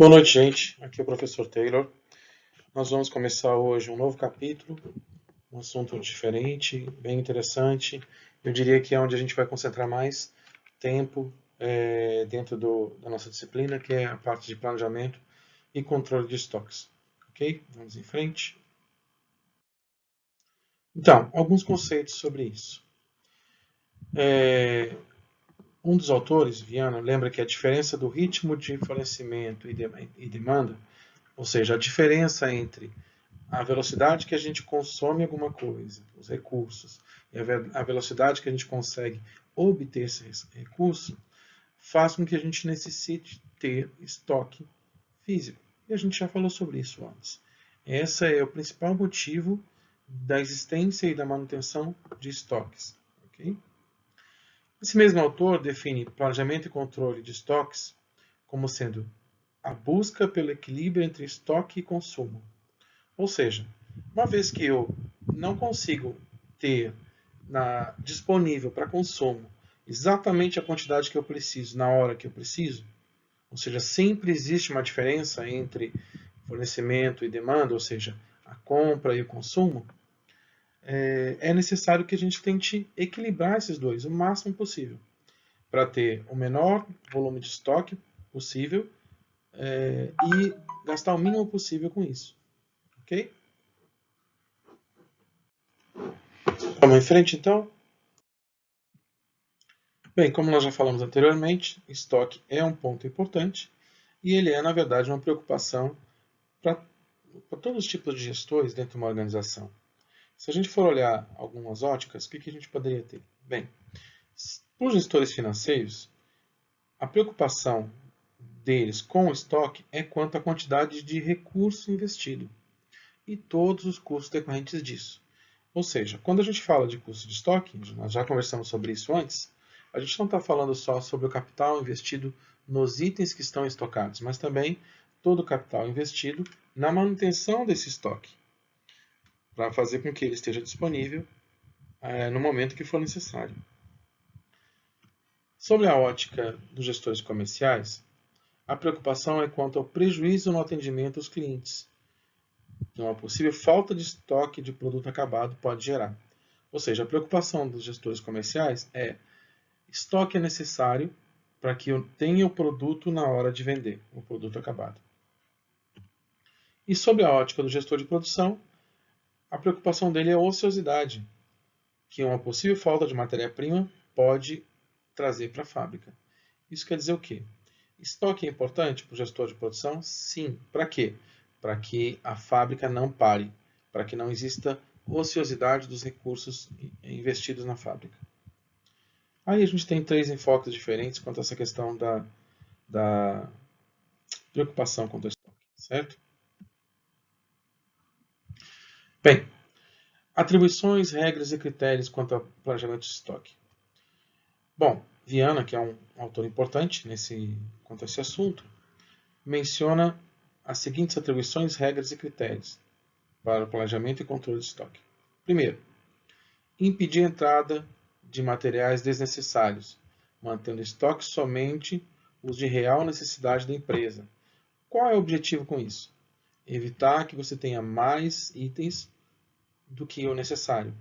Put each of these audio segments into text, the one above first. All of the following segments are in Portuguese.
Boa noite, gente. Aqui é o professor Taylor. Nós vamos começar hoje um novo capítulo, um assunto diferente, bem interessante. Eu diria que é onde a gente vai concentrar mais tempo dentro da nossa disciplina, que é a parte de planejamento e controle de estoques. Ok? Vamos em frente. Então, alguns conceitos sobre isso. Um dos autores, Viana, lembra que a diferença do ritmo de fornecimento e demanda, ou seja, a diferença entre a velocidade que a gente consome alguma coisa, os recursos, e a velocidade que a gente consegue obter esse recurso, faz com que a gente necessite ter estoque físico. E a gente já falou sobre isso antes. Esse é o principal motivo da existência e da manutenção de estoques. Okay? Esse mesmo autor define planejamento e controle de estoques como sendo a busca pelo equilíbrio entre estoque e consumo. Ou seja, uma vez que eu não consigo ter disponível para consumo exatamente a quantidade que eu preciso na hora que eu preciso, ou seja, sempre existe uma diferença entre fornecimento e demanda, ou seja, a compra e o consumo, é necessário que a gente tente equilibrar esses dois o máximo possível, para ter o menor volume de estoque possível e gastar o mínimo possível com isso. Ok? Vamos em frente, então? Bem, como nós já falamos anteriormente, estoque é um ponto importante e ele é, na verdade, uma preocupação para todos os tipos de gestores dentro de uma organização. Se a gente for olhar algumas óticas, o que a gente poderia ter? Bem, para os gestores financeiros, a preocupação deles com o estoque é quanto à quantidade de recurso investido e todos os custos decorrentes disso. Ou seja, quando a gente fala de custo de estoque, nós já conversamos sobre isso antes, a gente não está falando só sobre o capital investido nos itens que estão estocados, mas também todo o capital investido na manutenção desse estoque, para fazer com que ele esteja disponível no momento que for necessário. Sobre a ótica dos gestores comerciais, a preocupação é quanto ao prejuízo no atendimento aos clientes, que uma possível falta de estoque de produto acabado pode gerar. Ou seja, a preocupação dos gestores comerciais é estoque é necessário para que eu tenha o produto na hora de vender, o produto acabado. E sobre a ótica do gestor de produção, a preocupação dele é a ociosidade, que uma possível falta de matéria-prima pode trazer para a fábrica. Isso quer dizer o quê? Estoque é importante para o gestor de produção? Sim. Para quê? Para que a fábrica não pare, para que não exista ociosidade dos recursos investidos na fábrica. Aí a gente tem 3 enfoques diferentes quanto a essa questão da preocupação com o estoque, certo? Bem, atribuições, regras e critérios quanto ao planejamento de estoque. Bom, Viana, que é um autor importante quanto a esse assunto, menciona as seguintes atribuições, regras e critérios para o planejamento e controle de estoque. Primeiro, impedir a entrada de materiais desnecessários, mantendo estoque somente os de real necessidade da empresa. Qual é o objetivo com isso? Evitar que você tenha mais itens do que o necessário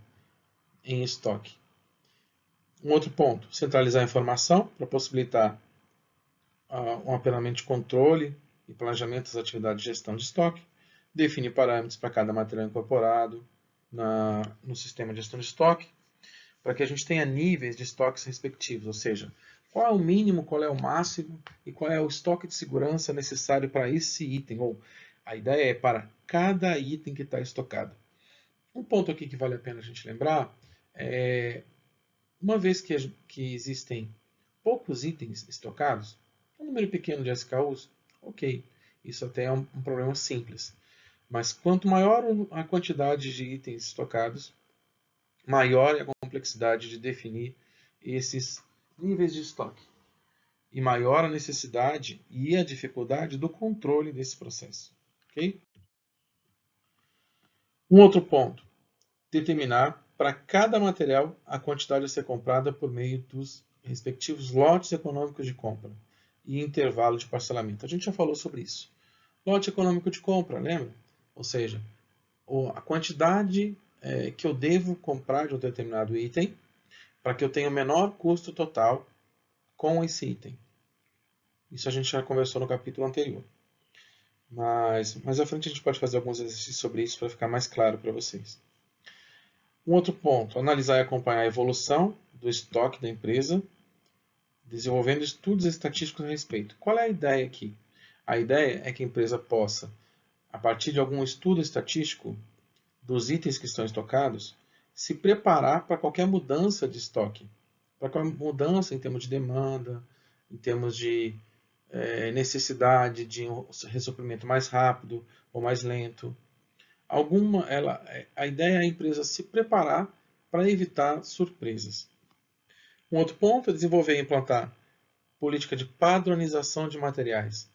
em estoque. Um outro ponto, centralizar a informação para possibilitar um apelamento de controle e planejamento das atividades de gestão de estoque. Definir parâmetros para cada material incorporado no sistema de gestão de estoque, para que a gente tenha níveis de estoques respectivos, ou seja, qual é o mínimo, qual é o máximo e qual é o estoque de segurança necessário para esse item, ou a ideia é para cada item que está estocado. Um ponto aqui que vale a pena a gente lembrar é, uma vez que existem poucos itens estocados, um número pequeno de SKUs, ok, isso até é um problema simples. Mas quanto maior a quantidade de itens estocados, maior é a complexidade de definir esses níveis de estoque. E maior a necessidade e a dificuldade do controle desse processo. Okay? Um outro ponto, determinar para cada material a quantidade a ser comprada por meio dos respectivos lotes econômicos de compra. e intervalo de parcelamento. A gente já falou sobre isso. Lote econômico de compra, lembra? Ou seja, a quantidade que eu devo comprar de um determinado item para que eu tenha o menor custo total com esse item. Isso a gente já conversou no capítulo anterior. Mas mais à frente a gente pode fazer alguns exercícios sobre isso para ficar mais claro para vocês. Um outro ponto, analisar e acompanhar a evolução do estoque da empresa, desenvolvendo estudos estatísticos a respeito. Qual é a ideia aqui? A ideia é que a empresa possa, a partir de algum estudo estatístico dos itens que estão estocados, se preparar para qualquer mudança de estoque, para qualquer mudança em termos de demanda, em termos de necessidade de um ressuprimento mais rápido ou mais lento. A ideia é a empresa se preparar para evitar surpresas. Um outro ponto é desenvolver e implantar política de padronização de materiais.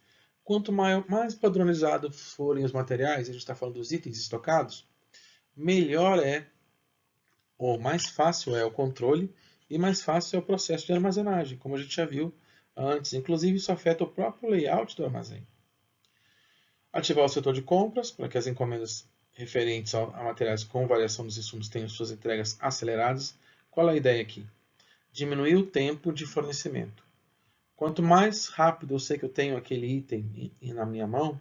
Quanto mais padronizado forem os materiais, a gente está falando dos itens estocados, melhor é, ou mais fácil é o controle e mais fácil é o processo de armazenagem, como a gente já viu antes. Inclusive, isso afeta o próprio layout do armazém. Ativar o setor de compras, para que as encomendas referentes a materiais com variação dos insumos tenham suas entregas aceleradas. Qual é a ideia aqui? Diminuir o tempo de fornecimento. Quanto mais rápido eu sei que eu tenho aquele item na minha mão,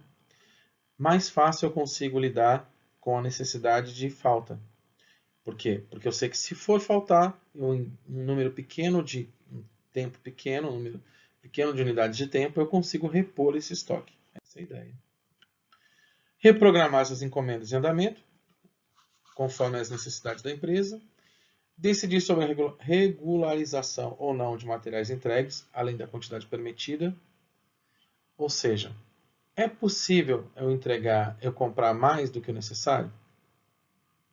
mais fácil eu consigo lidar com a necessidade de falta. Por quê? Porque eu sei que se for faltar, em um número pequeno de tempo pequeno, um número pequeno de unidades de tempo, eu consigo repor esse estoque. Essa é a ideia. Reprogramar essas encomendas em andamento, conforme as necessidades da empresa. Decidir sobre a regularização ou não de materiais entregues, além da quantidade permitida. Ou seja, é possível eu comprar mais do que o necessário?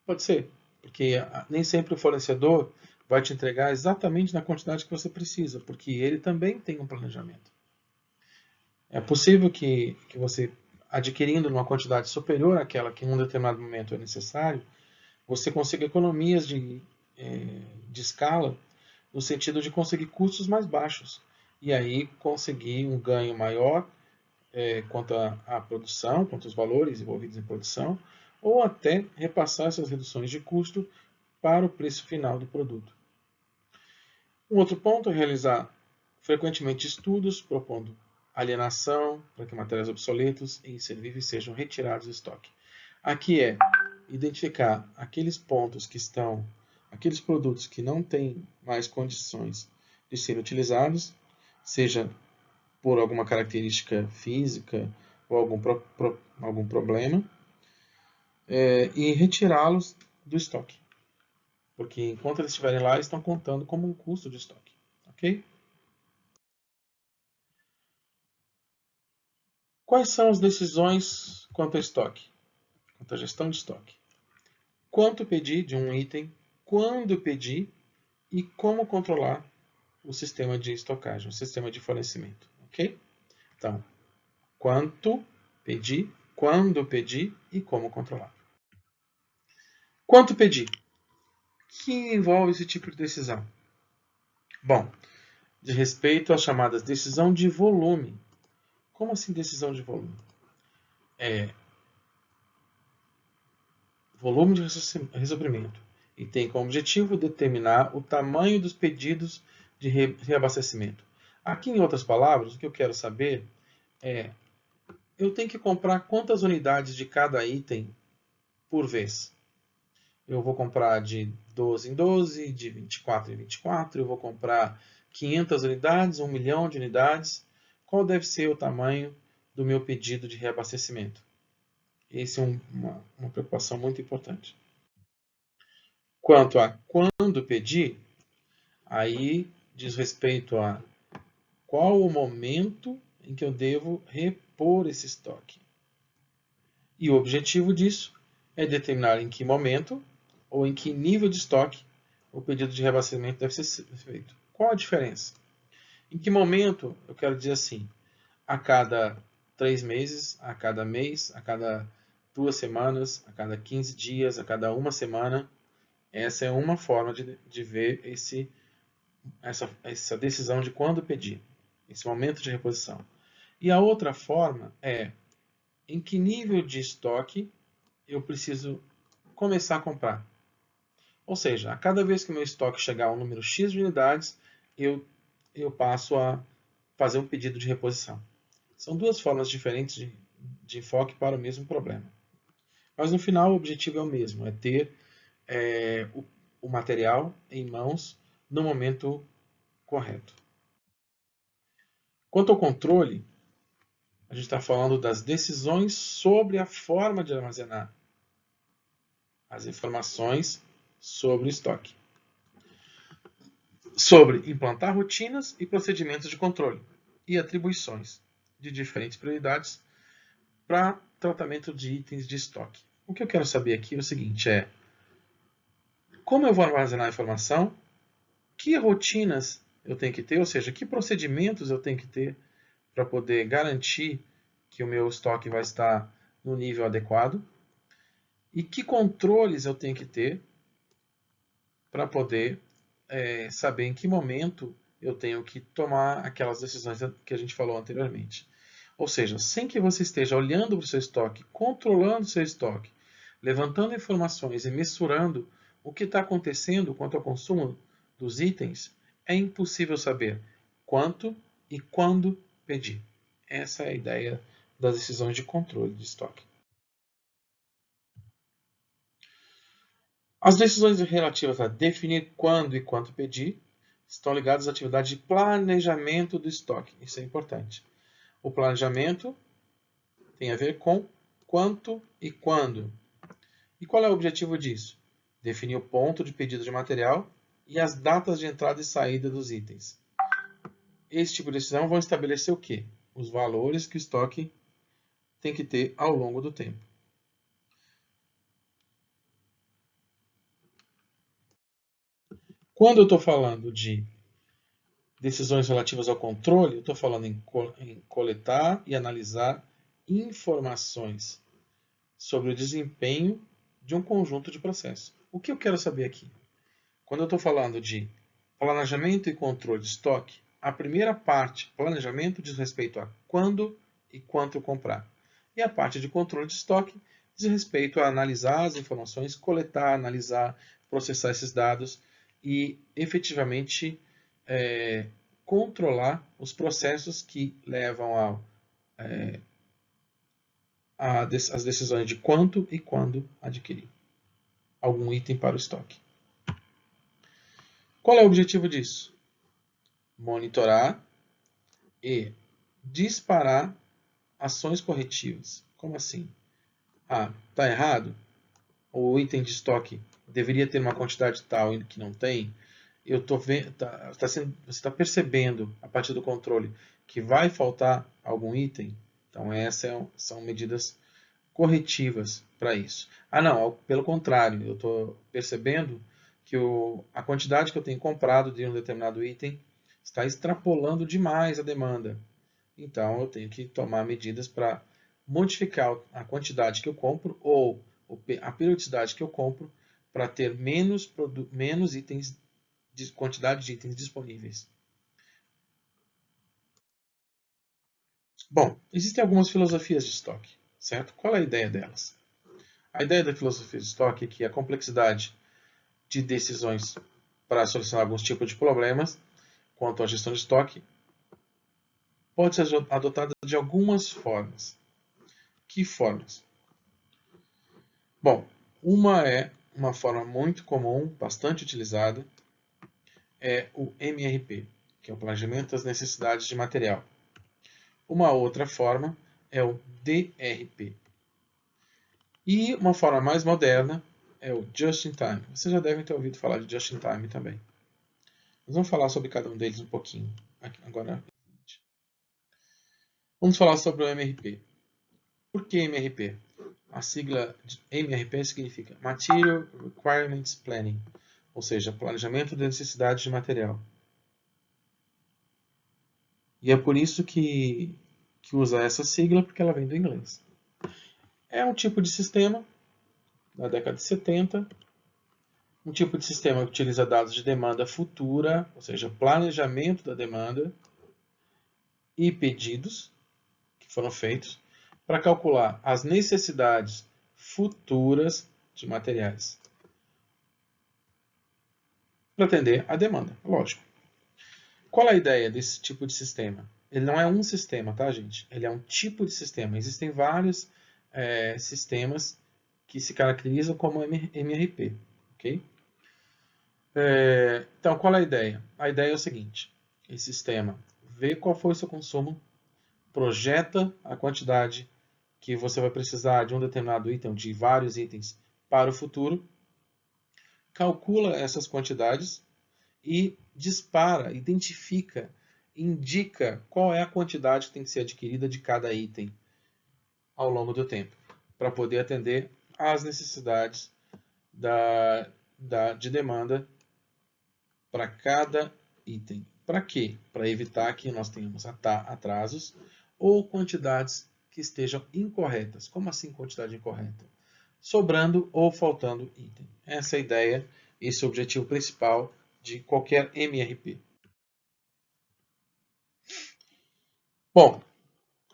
Pode ser, porque nem sempre o fornecedor vai te entregar exatamente na quantidade que você precisa, porque ele também tem um planejamento. É possível que você, adquirindo uma quantidade superior àquela que em um determinado momento é necessário, você consiga economias de escala no sentido de conseguir custos mais baixos e aí conseguir um ganho maior quanto à produção, quanto aos valores envolvidos em produção, ou até repassar essas reduções de custo para o preço final do produto. Um outro ponto é realizar frequentemente estudos propondo alienação para que materiais obsoletos e inservíveis sejam retirados do estoque. Aqui é identificar aqueles pontos que estão, aqueles produtos que não têm mais condições de serem utilizados, seja por alguma característica física ou algum problema, e retirá-los do estoque. Porque enquanto eles estiverem lá, eles estão contando como um custo de estoque. Ok? Quais são as decisões quanto a estoque? Quanto à gestão de estoque? Quanto pedir de um item, quando pedir e como controlar o sistema de estocagem, o sistema de fornecimento. Ok? Então, quanto pedir, quando pedir e como controlar. Quanto pedir? O que envolve esse tipo de decisão? Bom, de respeito às chamadas decisão de volume. Como assim decisão de volume? Volume de ressuprimento. E tem como objetivo determinar o tamanho dos pedidos de reabastecimento. Aqui, em outras palavras, o que eu quero saber é: eu tenho que comprar quantas unidades de cada item por vez? Eu vou comprar de 12 em 12, de 24 em 24, eu vou comprar 500 unidades, 1 milhão de unidades. Qual deve ser o tamanho do meu pedido de reabastecimento? Essa é uma preocupação muito importante. Quanto a quando pedir, aí diz respeito a qual o momento em que eu devo repor esse estoque. E o objetivo disso é determinar em que momento ou em que nível de estoque o pedido de reabastecimento deve ser feito. Qual a diferença? Em que momento, eu quero dizer assim, a cada 3 meses, a cada mês, a cada 2 semanas, a cada 15 dias, a cada 1 semana. Essa é uma forma de ver essa decisão de quando pedir. esse momento de reposição. E a outra forma é em que nível de estoque eu preciso começar a comprar. Ou seja, a cada vez que o meu estoque chegar a um número X de unidades, eu passo a fazer um pedido de reposição. São duas formas diferentes de enfoque para o mesmo problema. Mas no final o objetivo é o mesmo, é ter o material em mãos no momento correto. Quanto ao controle, a gente está falando das decisões sobre a forma de armazenar as informações sobre o estoque. Sobre implantar rotinas e procedimentos de controle e atribuições de diferentes prioridades para tratamento de itens de estoque. O que eu quero saber aqui é o seguinte, como eu vou armazenar a informação, que rotinas eu tenho que ter, ou seja, que procedimentos eu tenho que ter para poder garantir que o meu estoque vai estar no nível adequado e que controles eu tenho que ter para poder saber em que momento eu tenho que tomar aquelas decisões que a gente falou anteriormente. Ou seja, sem que você esteja olhando para o seu estoque, controlando o seu estoque, levantando informações e mensurando o que está acontecendo quanto ao consumo dos itens, é impossível saber quanto e quando pedir. Essa é a ideia das decisões de controle de estoque. As decisões relativas a definir quando e quanto pedir estão ligadas à atividade de planejamento do estoque. Isso é importante. O planejamento tem a ver com quanto e quando. E qual é o objetivo disso? Definir o ponto de pedido de material e as datas de entrada e saída dos itens. Esse tipo de decisão vai estabelecer o quê? Os valores que o estoque tem que ter ao longo do tempo. Quando eu estou falando de decisões relativas ao controle, eu estou falando em coletar e analisar informações sobre o desempenho de um conjunto de processos. O que eu quero saber aqui? Quando eu estou falando de planejamento e controle de estoque, a primeira parte, planejamento, diz respeito a quando e quanto comprar. E a parte de controle de estoque diz respeito a analisar as informações, coletar, analisar, processar esses dados e efetivamente controlar os processos que levam às decisões de quanto e quando adquirir algum item para o estoque. Qual é o objetivo disso? Monitorar e disparar ações corretivas. Como assim? Está errado? O item de estoque deveria ter uma quantidade tal que não tem? Você está percebendo, a partir do controle, que vai faltar algum item? Então, essas são medidas corretivas para isso. Não, pelo contrário, eu estou percebendo que a quantidade que eu tenho comprado de um determinado item está extrapolando demais a demanda. Então, eu tenho que tomar medidas para modificar a quantidade que eu compro ou a periodicidade que eu compro para ter menos itens, quantidade de itens disponíveis. Bom, existem algumas filosofias de estoque, certo? Qual é a ideia delas? A ideia da filosofia de estoque é que a complexidade de decisões para solucionar alguns tipos de problemas quanto à gestão de estoque pode ser adotada de algumas formas. Que formas? Bom, uma forma muito comum, bastante utilizada, é o MRP, que é o Planejamento das Necessidades de Material. Uma outra forma é o DRP. E uma forma mais moderna é o Just in Time. Vocês já devem ter ouvido falar de Just in Time também. Nós vamos falar sobre cada um deles um pouquinho agora. Vamos falar sobre o MRP. Por que MRP? A sigla de MRP significa Material Requirements Planning, ou seja, planejamento de necessidades de material. E é por isso que usa essa sigla, porque ela vem do inglês. É um tipo de sistema, da década de 70, um tipo de sistema que utiliza dados de demanda futura, ou seja, planejamento da demanda, e pedidos que foram feitos para calcular as necessidades futuras de materiais para atender a demanda, lógico. Qual é a ideia desse tipo de sistema? Ele não é um sistema, tá, gente? Ele é um tipo de sistema. Existem vários sistemas que se caracterizam como MRP, ok? Então, qual é a ideia? A ideia é o seguinte: esse sistema vê qual foi o seu consumo, projeta a quantidade que você vai precisar de um determinado item, de vários itens, para o futuro, calcula essas quantidades e dispara, identifica, indica qual é a quantidade que tem que ser adquirida de cada item ao longo do tempo, para poder atender às necessidades de demanda para cada item. Para quê? Para evitar que nós tenhamos atrasos ou quantidades que estejam incorretas. Como assim quantidade incorreta? Sobrando ou faltando item. Essa é a ideia, esse é o objetivo principal de qualquer MRP. Bom,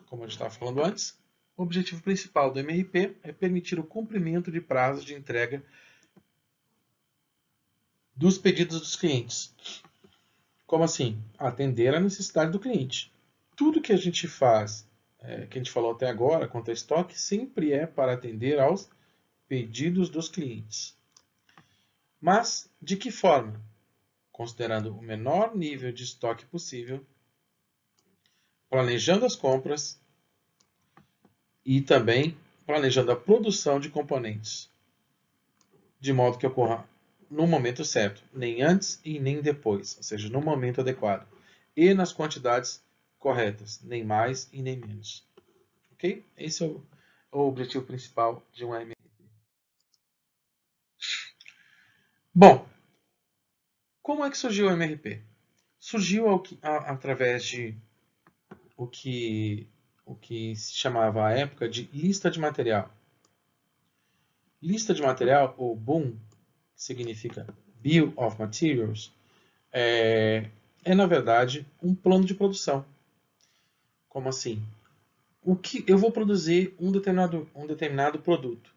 como a gente estava falando antes, o objetivo principal do MRP é permitir o cumprimento de prazos de entrega dos pedidos dos clientes. Como assim? Atender a necessidade do cliente. Tudo que a gente faz, que a gente falou até agora, quanto a estoque, sempre é para atender aos pedidos dos clientes. Mas de que forma? Considerando o menor nível de estoque possível, planejando as compras e também planejando a produção de componentes, de modo que ocorra no momento certo, nem antes e nem depois, ou seja, no momento adequado, e nas quantidades corretas, nem mais e nem menos. Ok? Esse é o objetivo principal de um AMRP. Bom, como é que surgiu o MRP? Surgiu através de o que, o que se chamava à época de lista de material. Lista de material, ou BOM, que significa Bill of Materials, na verdade um plano de produção. Como assim? O que eu vou produzir um determinado produto?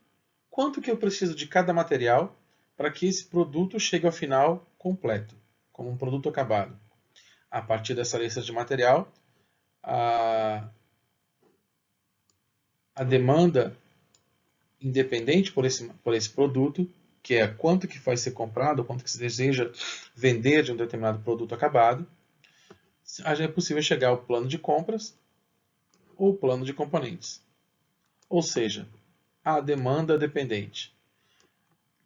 Quanto que eu preciso de cada material para que esse produto chegue ao final completo, como um produto acabado? A partir dessa lista de material, a, a demanda independente por esse produto, que é quanto que vai ser comprado, quanto que se deseja vender de um determinado produto acabado, é possível chegar ao plano de compras ou plano de componentes. Ou seja, a demanda dependente.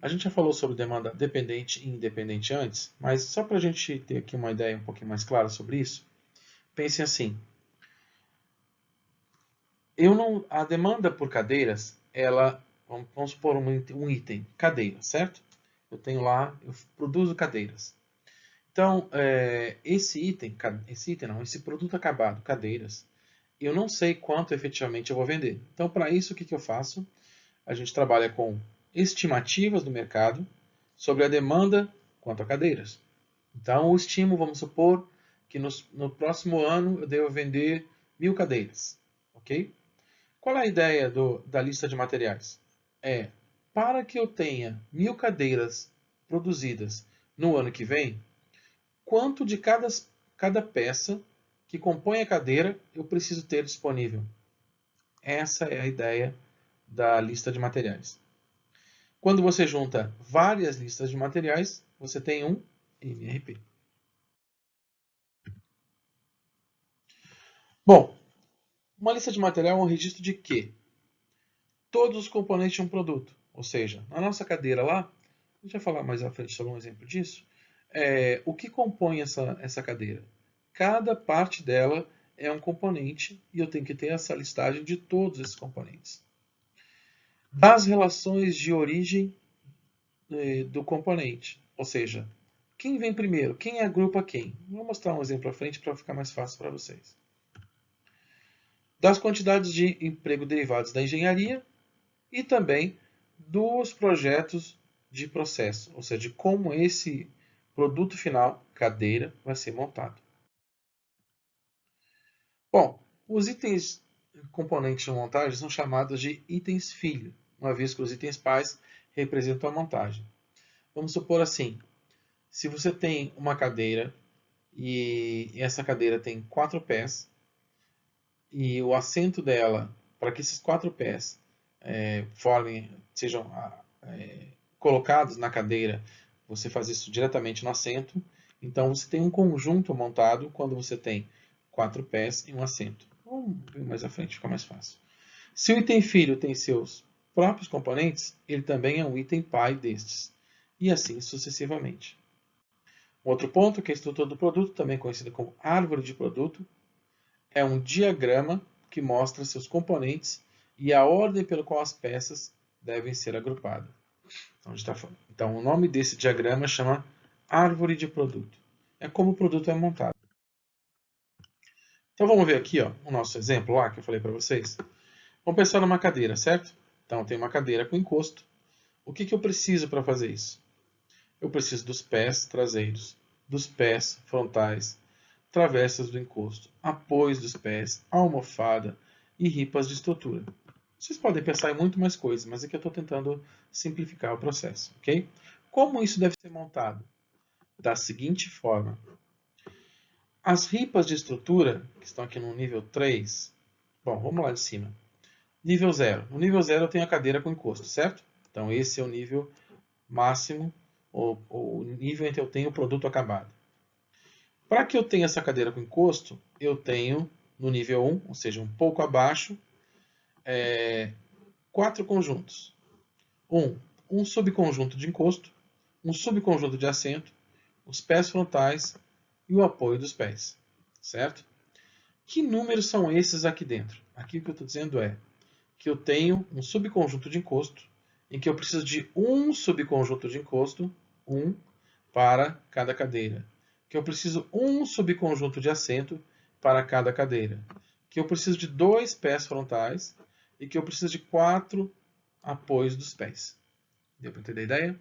A gente já falou sobre demanda dependente e independente antes, mas só para a gente ter aqui uma ideia um pouquinho mais clara sobre isso, pensem assim. A demanda por cadeiras, vamos supor um item, cadeira, certo? Eu tenho lá, eu produzo cadeiras. Então, esse produto acabado, cadeiras, eu não sei quanto efetivamente eu vou vender. Então, para isso, o que eu faço? A gente trabalha com estimativas do mercado sobre a demanda quanto a cadeiras. Então, o estimo, vamos supor que no próximo ano eu devo vender 1000 cadeiras, ok? Qual é a ideia da lista de materiais? Para que eu tenha 1000 cadeiras produzidas no ano que vem, quanto de cada peça que compõe a cadeira eu preciso ter disponível? Essa é a ideia da lista de materiais. Quando você junta várias listas de materiais, você tem um MRP. Bom, uma lista de material é um registro de quê? Todos os componentes de um produto. Ou seja, na nossa cadeira lá, a gente vai falar mais à frente sobre um exemplo disso, o que compõe essa cadeira? Cada parte dela é um componente e eu tenho que ter essa listagem de todos esses componentes. Das relações de origem do componente, ou seja, quem vem primeiro, quem agrupa quem. Vou mostrar um exemplo à frente para ficar mais fácil para vocês. Das quantidades de emprego derivados da engenharia e também dos projetos de processo, ou seja, de como esse produto final, cadeira, vai ser montado. Bom, os itens componentes de montagem são chamados de itens filho, uma vez que os itens pais representam a montagem. Vamos supor assim, se você tem uma cadeira e essa cadeira tem 4 pés e o assento dela, para que esses 4 pés sejam colocados na cadeira, você faz isso diretamente no assento. Então você tem um conjunto montado quando você tem 4 pés e um assento. Vamos ver mais à frente, fica mais fácil. Se o item filho tem seus próprios componentes, ele também é um item pai destes. E assim sucessivamente. Outro ponto, que é a estrutura do produto, também conhecida como árvore de produto, é um diagrama que mostra seus componentes e a ordem pela qual as peças devem ser agrupadas. Então, o nome desse diagrama chama árvore de produto. É como o produto é montado. Então, vamos ver aqui o nosso exemplo lá que eu falei para vocês. Vamos pensar numa cadeira, certo? Então, tem uma cadeira com encosto. O que eu preciso para fazer isso? Eu preciso dos pés traseiros, dos pés frontais, travessas do encosto, apoios dos pés, almofada e ripas de estrutura. Vocês podem pensar em muito mais coisas, mas aqui eu estou tentando simplificar o processo, ok? Como isso deve ser montado? Da seguinte forma. As ripas de estrutura, que estão aqui no nível 3, bom, vamos lá de cima. Nível 0. No nível 0 eu tenho a cadeira com encosto, certo? Então esse é o nível máximo, ou o nível em que eu tenho o produto acabado. Para que eu tenha essa cadeira com encosto, eu tenho no nível 1, ou seja, um pouco abaixo, 4 conjuntos. Um subconjunto de encosto, um subconjunto de assento, os pés frontais e o apoio dos pés. Certo? Que números são esses aqui dentro? Aqui o que eu estou dizendo é que eu tenho um subconjunto de encosto, em que eu preciso de um subconjunto de encosto, um, para cada cadeira. Que eu preciso um subconjunto de assento para cada cadeira. Que eu preciso de 2 pés frontais e que eu preciso de 4 apoios dos pés. Deu para entender a ideia?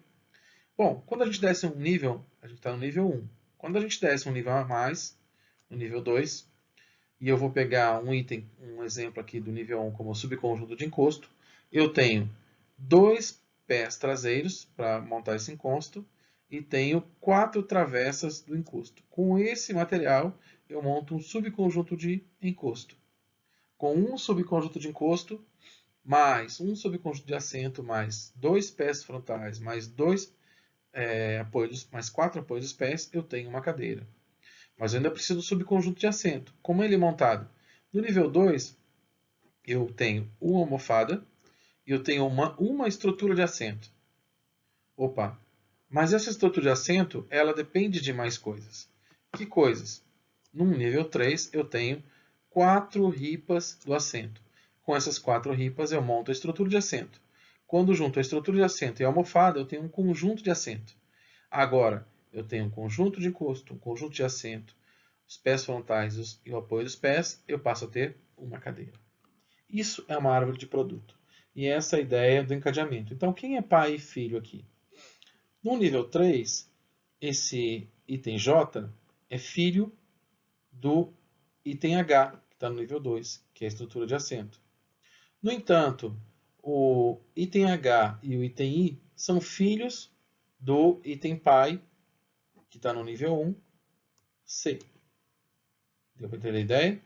Bom, quando a gente desce um nível, a gente está no nível 1. Quando a gente desce um nível a mais, no nível 2, e eu vou pegar um item, um exemplo aqui do nível 1 como subconjunto de encosto, eu tenho 2 pés traseiros para montar esse encosto e tenho 4 travessas do encosto. Com esse material, eu monto um subconjunto de encosto. Com um subconjunto de encosto, mais um subconjunto de assento, mais 2 pés frontais, mais 2 apoios, mais 4 apoios dos pés, eu tenho uma cadeira. Mas eu ainda preciso do subconjunto de assento. Como ele é montado? No nível 2, eu tenho uma almofada e eu tenho uma estrutura de assento. Opa! Mas essa estrutura de assento, ela depende de mais coisas. Que coisas? No nível 3, eu tenho 4 ripas do assento. Com essas 4 ripas, eu monto a estrutura de assento. Quando junto a estrutura de assento e a almofada, eu tenho um conjunto de assento. Agora, eu tenho um conjunto de encosto, um conjunto de assento, os pés frontais e o apoio dos pés, eu passo a ter uma cadeira. Isso é uma árvore de produto. E essa é a ideia do encadeamento. Então, quem é pai e filho aqui? No nível 3, esse item J é filho do item H, que está no nível 2, que é a estrutura de assento. No entanto, o item H e o item I são filhos do item pai, que está no nível 1, C. Deu para entender a ideia?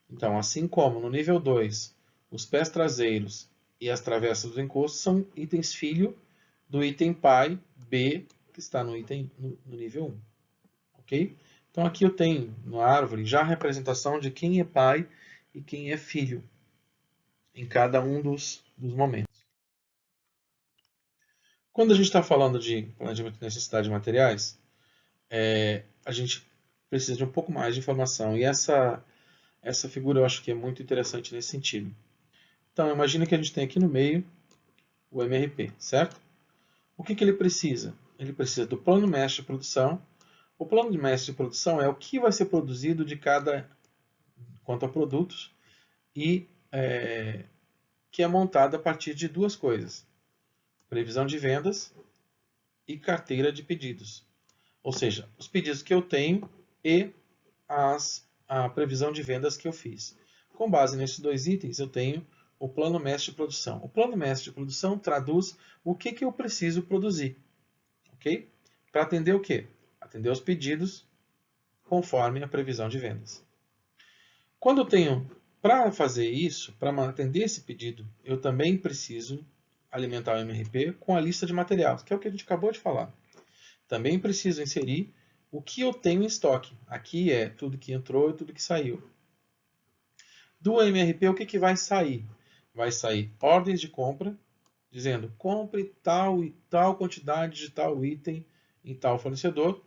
Então, assim como no nível 2, os pés traseiros e as travessas do encosto são itens filho do item pai B, que está no nível 1. Ok? Então, aqui eu tenho na árvore já a representação de quem é pai e quem é filho em cada um dos momentos. Quando a gente está falando de planejamento de necessidade de materiais, a gente precisa de um pouco mais de informação. E essa figura eu acho que é muito interessante nesse sentido. Então, imagina que a gente tem aqui no meio o MRP, certo? O que ele precisa? Ele precisa do plano mestre de produção. O plano de mestre de produção é o que vai ser produzido de cada quanto a produtos e que é montado a partir de duas coisas: previsão de vendas e carteira de pedidos. Ou seja, os pedidos que eu tenho e as a previsão de vendas que eu fiz. Com base nesses dois itens, eu tenho o plano mestre de produção. O plano mestre de produção traduz o que eu preciso produzir, ok? Para atender o quê? Atender os pedidos conforme a previsão de vendas. Quando eu tenho, para fazer isso, para atender esse pedido, eu também preciso alimentar o MRP com a lista de materiais, que é o que a gente acabou de falar. Também preciso inserir o que eu tenho em estoque. Aqui é tudo que entrou e tudo que saiu. Do MRP, o que vai sair? Vai sair ordens de compra, dizendo compre tal e tal quantidade de tal item em tal fornecedor.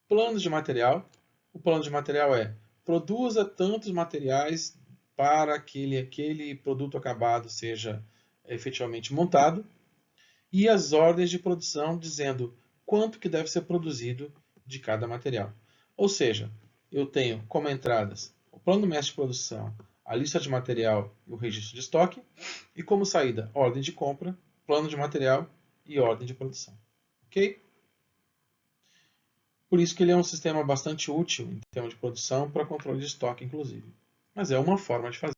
Planos de material. O plano de material é produza tantos materiais para aquele produto acabado seja efetivamente montado. E as ordens de produção dizendo quanto que deve ser produzido de cada material. Ou seja, eu tenho como entradas o plano mestre de produção, a lista de material e o registro de estoque, e como saída, ordem de compra, plano de material e ordem de produção. Ok? Por isso que ele é um sistema bastante útil em termos de produção para controle de estoque, inclusive. Mas é uma forma de fazer.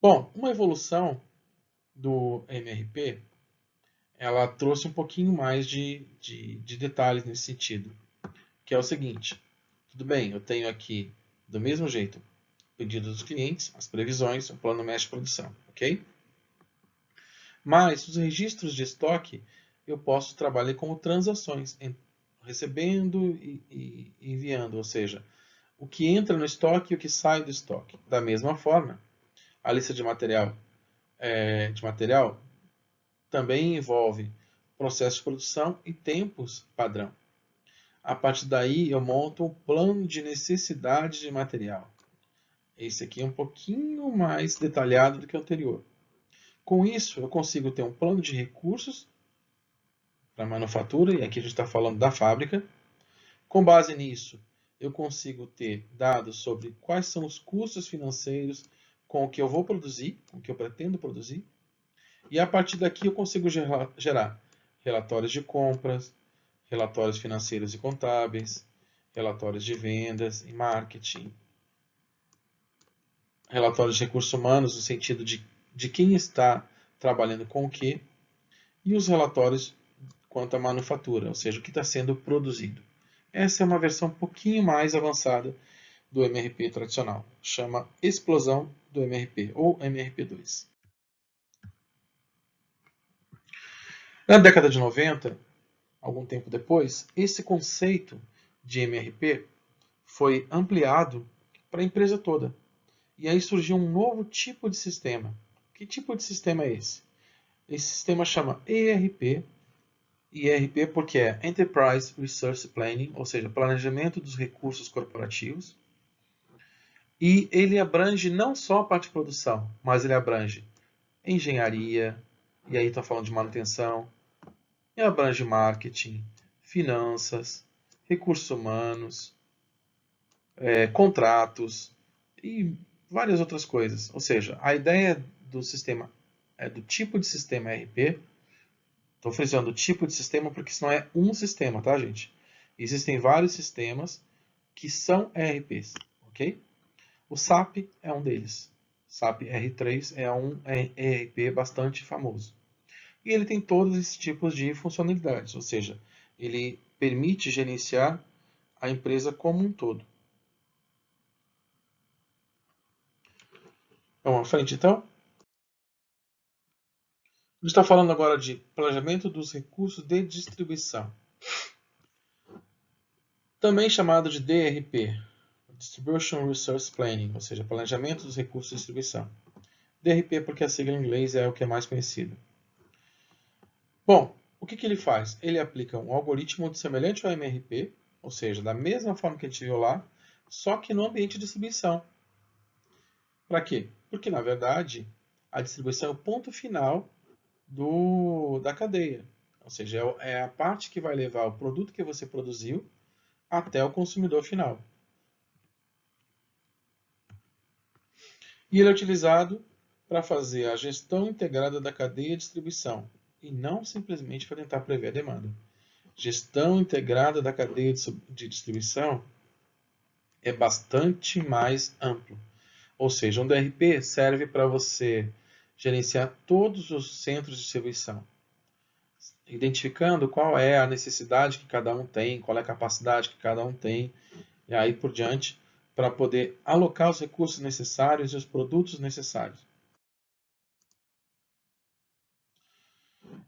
Bom, uma evolução do MRP, ela trouxe um pouquinho mais de detalhes nesse sentido, que é o seguinte, tudo bem, eu tenho aqui, do mesmo jeito, pedidos dos clientes, as previsões, o plano mestre de produção, ok? Mas os registros de estoque, eu posso trabalhar como transações, recebendo e enviando, ou seja, o que entra no estoque e o que sai do estoque. Da mesma forma, a lista de material também envolve processo de produção e tempos padrão. A partir daí, eu monto um plano de necessidade de material. Esse aqui é um pouquinho mais detalhado do que o anterior. Com isso, eu consigo ter um plano de recursos para a manufatura, e aqui a gente está falando da fábrica. Com base nisso, eu consigo ter dados sobre quais são os custos financeiros com o que eu vou produzir, com o que eu pretendo produzir. E a partir daqui eu consigo gerar relatórios de compras, relatórios financeiros e contábeis, relatórios de vendas e marketing, relatórios de recursos humanos no sentido de quem está trabalhando com o que, e os relatórios quanto à manufatura, ou seja, o que está sendo produzido. Essa é uma versão um pouquinho mais avançada do MRP tradicional. Chama explosão do MRP, ou MRP2. Na década de 90, algum tempo depois, esse conceito de MRP foi ampliado para a empresa toda. E aí surgiu um novo tipo de sistema. Que tipo de sistema é esse? Esse sistema chama ERP. ERP porque é Enterprise Resource Planning, ou seja, planejamento dos recursos corporativos. E ele abrange não só a parte de produção, mas ele abrange engenharia, e aí está falando de manutenção, e abrange marketing, finanças, recursos humanos, contratos e várias outras coisas. Ou seja, a ideia do sistema do tipo de sistema ERP. Estou frisando o tipo de sistema porque isso não é um sistema, tá, gente? Existem vários sistemas que são ERPs, ok? O SAP é um deles. SAP R3 é um ERP bastante famoso. E ele tem todos esses tipos de funcionalidades, ou seja, ele permite gerenciar a empresa como um todo. Vamos à frente, então? A gente está falando agora de planejamento dos recursos de distribuição. Também chamado de DRP, Distribution Resource Planning, ou seja, planejamento dos recursos de distribuição. DRP porque a sigla em inglês é o que é mais conhecido. Bom, o que ele faz? Ele aplica um algoritmo semelhante ao MRP, ou seja, da mesma forma que a gente viu lá, só que no ambiente de distribuição. Para quê? Porque, na verdade, a distribuição é o ponto final da cadeia. Ou seja, é a parte que vai levar o produto que você produziu até o consumidor final. E ele é utilizado para fazer a gestão integrada da cadeia de distribuição e não simplesmente para tentar prever a demanda. gestão integrada da cadeia de distribuição é bastante mais amplo. Ou seja, um DRP serve para você gerenciar todos os centros de distribuição, identificando qual é a necessidade que cada um tem, qual é a capacidade que cada um tem, e aí por diante, para poder alocar os recursos necessários e os produtos necessários.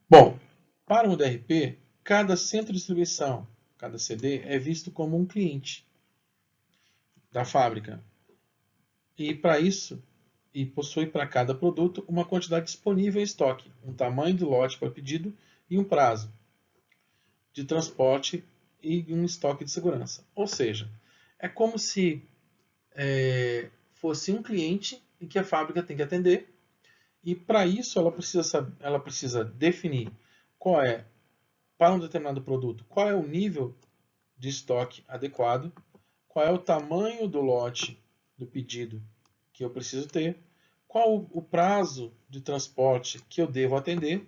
Bom, para um DRP, cada centro de distribuição, cada CD, é visto como um cliente da fábrica. E para isso, e possui para cada produto uma quantidade disponível em estoque, um tamanho do lote para pedido e um prazo de transporte e um estoque de segurança. Ou seja, é como se fosse um cliente em que a fábrica tem que atender, e para isso ela precisa definir qual é, para um determinado produto, qual é o nível de estoque adequado, qual é o tamanho do lote do pedido que eu preciso ter, qual o prazo de transporte que eu devo atender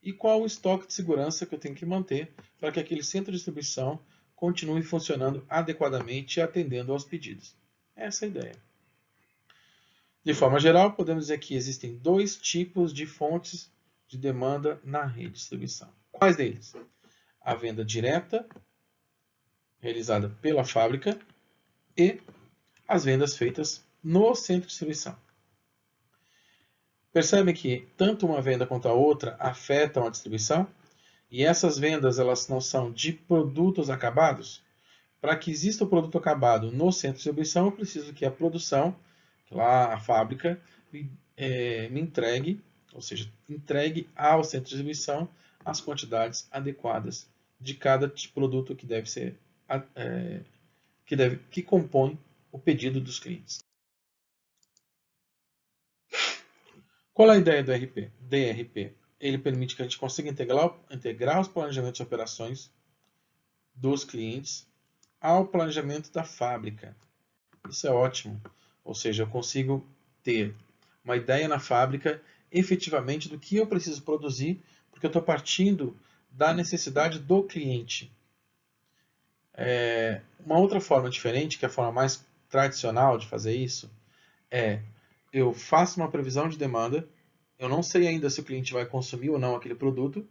e qual o estoque de segurança que eu tenho que manter para que aquele centro de distribuição continue funcionando adequadamente e atendendo aos pedidos. Essa é a ideia. De forma geral, podemos dizer que existem dois tipos de fontes de demanda na rede de distribuição. Quais deles? A venda direta, realizada pela fábrica, e as vendas feitas no centro de distribuição. Percebe que tanto uma venda quanto a outra afetam a distribuição? E essas vendas elas não são de produtos acabados? Para que exista o produto acabado no centro de distribuição, eu preciso que a produção, lá a fábrica, me entregue, ou seja, entregue ao centro de distribuição as quantidades adequadas de cada produto que deve ser que compõe o pedido dos clientes. Qual é a ideia do DRP? Ele permite que a gente consiga integrar os planejamentos de operações dos clientes ao planejamento da fábrica. Isso é ótimo. Ou seja, eu consigo ter uma ideia na fábrica efetivamente do que eu preciso produzir, porque eu estou partindo da necessidade do cliente. Uma outra forma diferente, que é a forma mais tradicional de fazer isso, é eu faço uma previsão de demanda, eu não sei ainda se o cliente vai consumir ou não aquele produto,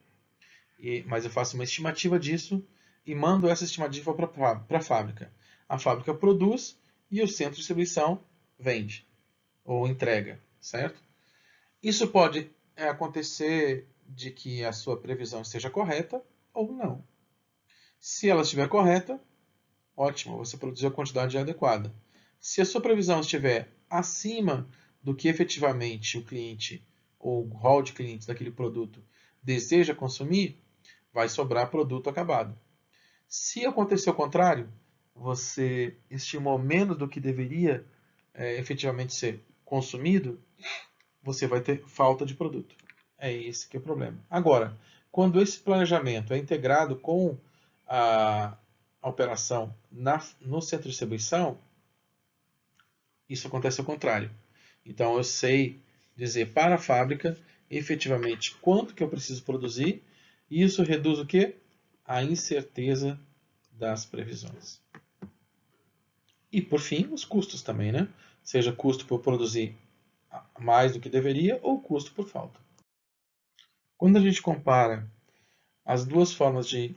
mas eu faço uma estimativa disso e mando essa estimativa para a fábrica. A fábrica produz e o centro de distribuição vende ou entrega, certo? Isso pode acontecer de que a sua previsão esteja correta ou não. Se ela estiver correta, ótimo, você produziu a quantidade adequada. Se a sua previsão estiver acima do que efetivamente o cliente ou o hall de clientes daquele produto deseja consumir, vai sobrar produto acabado. Se acontecer o contrário, você estimou menos do que deveria efetivamente ser consumido, você vai ter falta de produto. É esse que é o problema. Agora, quando esse planejamento é integrado com a operação no centro de distribuição, isso acontece ao contrário. Então, eu sei dizer para a fábrica efetivamente quanto que eu preciso produzir, e isso reduz o quê? A incerteza das previsões. E, por fim, os custos também, né? Seja custo por produzir mais do que deveria ou custo por falta. Quando a gente compara as duas formas de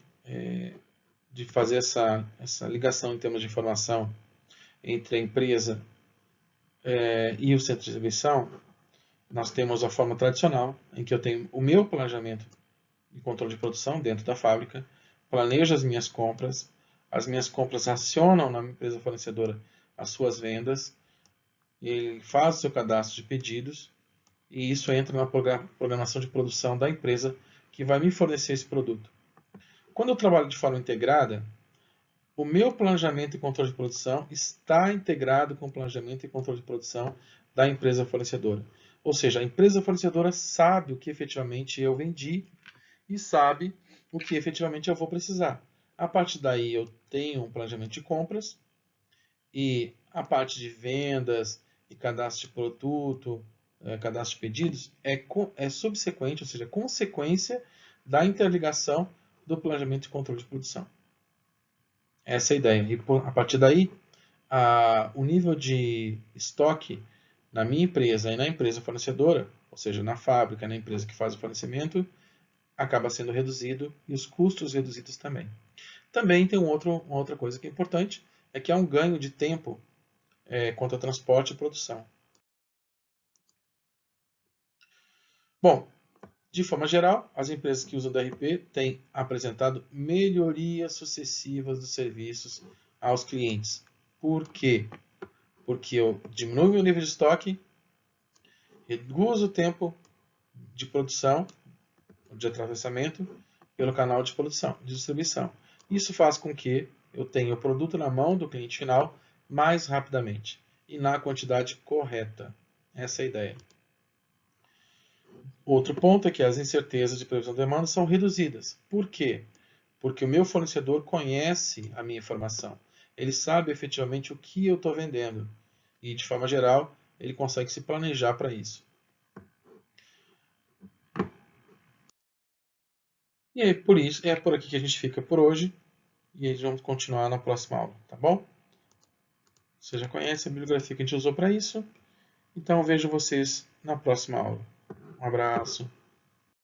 fazer essa ligação em termos de informação entre a empresa e o centro de distribuição, nós temos a forma tradicional, em que eu tenho o meu planejamento de controle de produção dentro da fábrica, planejo as minhas compras acionam na empresa fornecedora as suas vendas, ele faz o seu cadastro de pedidos, e isso entra na programação de produção da empresa que vai me fornecer esse produto. Quando eu trabalho de forma integrada, o meu planejamento e controle de produção está integrado com o planejamento e controle de produção da empresa fornecedora. Ou seja, a empresa fornecedora sabe o que efetivamente eu vendi e sabe o que efetivamente eu vou precisar. A partir daí eu tenho um planejamento de compras e a parte de vendas e cadastro de produto, cadastro de pedidos é subsequente, ou seja, consequência da interligação do planejamento e controle de produção. Essa é a ideia. E a partir daí, o nível de estoque na minha empresa e na empresa fornecedora, ou seja, na fábrica, na empresa que faz o fornecimento, acaba sendo reduzido e os custos reduzidos também. Também tem uma outra coisa que é importante, é que há um ganho de tempo quanto a transporte e produção. Bom, de forma geral, as empresas que usam DRP têm apresentado melhorias sucessivas dos serviços aos clientes. Por quê? Porque eu diminuo o meu nível de estoque, reduzo o tempo de produção, de atravessamento, pelo canal de produção, de distribuição. Isso faz com que eu tenha o produto na mão do cliente final mais rapidamente e na quantidade correta. Essa é a ideia. Outro ponto é que as incertezas de previsão de demanda são reduzidas. Por quê? Porque o meu fornecedor conhece a minha informação. Ele sabe efetivamente o que eu estou vendendo. E, de forma geral, ele consegue se planejar para isso. E aí, por isso, é por aqui que a gente fica por hoje. E aí vamos continuar na próxima aula, tá bom? Você já conhece a bibliografia que a gente usou para isso. Então, vejo vocês na próxima aula. Um abraço.